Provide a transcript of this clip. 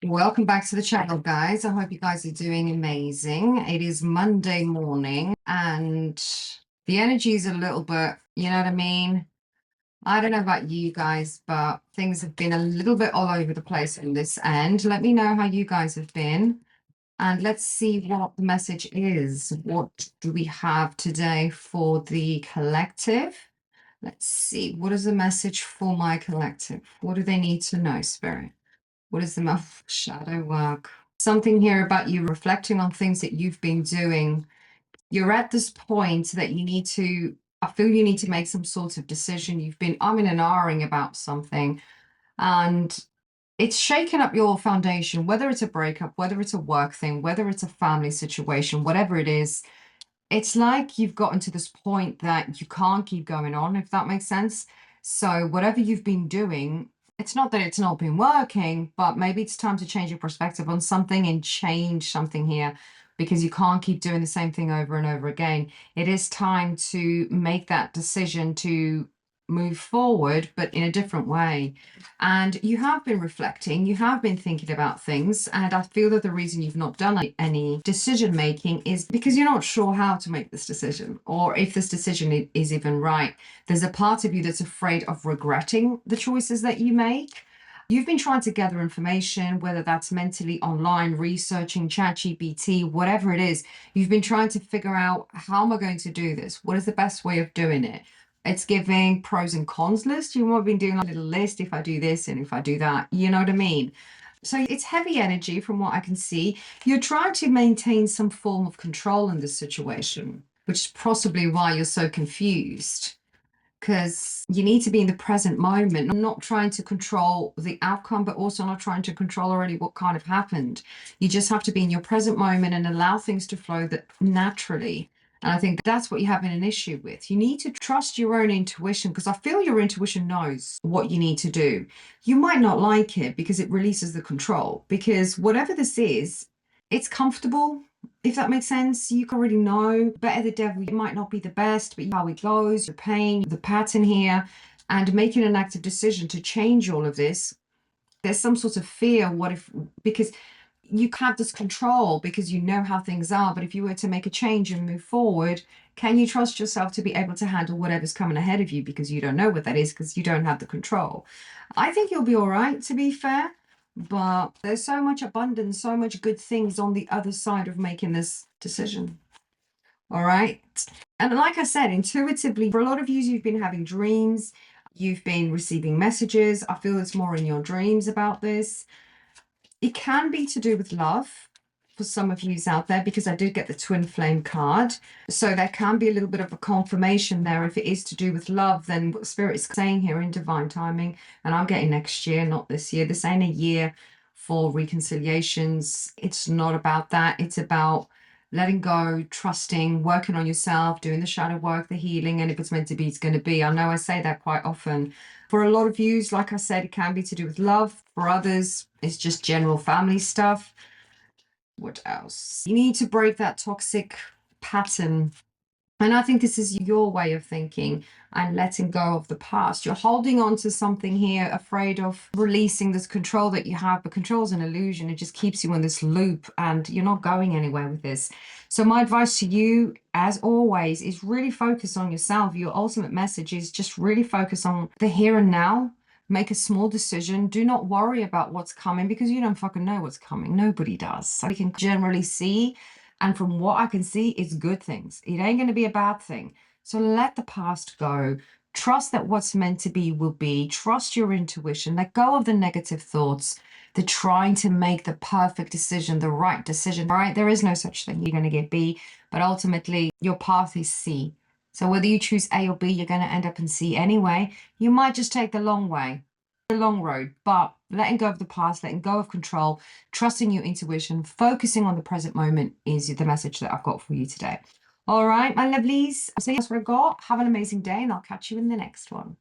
Welcome back to the channel, guys. I hope you guys are doing amazing. It is Monday morning and the energy is a little bit, you know what I mean? I don't know about you guys, but things have been a little bit all over the place on this end. Let me know how you guys have been and let's see what the message is. What do we have today for the collective? Let's see. What is the message for my collective? What do they need to know, Spirit? What is the shadow work? Something here about you reflecting on things that you've been doing. You're at this point that you need to, I feel you need to make some sort of decision. You've been umming and ahhing about something, and it's shaken up your foundation, whether it's a breakup, whether it's a work thing, whether it's a family situation, whatever it is. It's like you've gotten to this point that you can't keep going on, if that makes sense. So whatever you've been doing, it's not that it's not been working, but maybe it's time to change your perspective on something and change something here because you can't keep doing the same thing over and over again. It is time to make that decision to move forward, but in a different way. And you have been reflecting, you have been thinking about things, and I feel that the reason you've not done any decision making is because you're not sure how to make this decision or if this decision is even right. There's a part of you that's afraid of regretting the choices that you make. You've been trying to gather information, whether that's mentally online, researching ChatGPT, whatever it is. You've been trying to figure out, how am I going to do this? What is the best way of doing it? It's giving pros and cons list. You might have been doing a little list, if I do this and if I do that, you know what I mean? So it's heavy energy from what I can see. You're trying to maintain some form of control in this situation, which is possibly why you're so confused. Because you need to be in the present moment, not trying to control the outcome, but also not trying to control already what kind of happened. You just have to be in your present moment and allow things to flow that naturally. And I think that's what you're having an issue with. You need to trust your own intuition because I feel your intuition knows what you need to do. You might not like it because it releases the control, because whatever this is, it's comfortable, if that makes sense. You already know better the devil. It might not be the best, but how it goes, the pain, the pattern here, and making an active decision to change all of this. There's some sort of fear. What if, because you have this control because you know how things are, but if you were to make a change and move forward, can you trust yourself to be able to handle whatever's coming ahead of you because you don't know what that is because you don't have the control? I think you'll be all right, to be fair. But there's so much abundance, so much good things on the other side of making this decision. All right. And like I said, intuitively, for a lot of you, you've been having dreams, you've been receiving messages. I feel it's more in your dreams about this. It can be to do with love for some of you out there because I did get the twin flame card. So there can be a little bit of a confirmation there. If it is to do with love, then what Spirit is saying here in divine timing, and I'm getting next year, not this year. This ain't a year for reconciliations. It's not about that. It's about letting go, trusting, working on yourself, doing the shadow work, the healing, and if it's meant to be, it's going to be. I know I say that quite often. For a lot of you, like I said, it can be to do with love. For others, it's just general family stuff. What else? You need to break that toxic pattern. And I think this is your way of thinking and letting go of the past. You're holding on to something here, afraid of releasing this control that you have, but control is an illusion. It just keeps you in this loop and you're not going anywhere with this. So my advice to you, as always, is really focus on yourself. Your ultimate message is just really focus on the here and now. Make a small decision. Do not worry about what's coming because you don't fucking know what's coming. Nobody does. So we can generally see, and from what I can see, it's good things. It ain't going to be a bad thing. So let the past go. Trust that what's meant to be will be. Trust your intuition. Let go of the negative thoughts. The trying to make the perfect decision, the right decision. All right, there is no such thing. You're going to get B, but ultimately your path is C. So whether you choose A or B, you're going to end up in C anyway. You might just take the long way, the long road, but letting go of the past, letting go of control, trusting your intuition, focusing on the present moment is the message that I've got for you today. All right, my lovelies. So that's what I got. Have an amazing day and I'll catch you in the next one.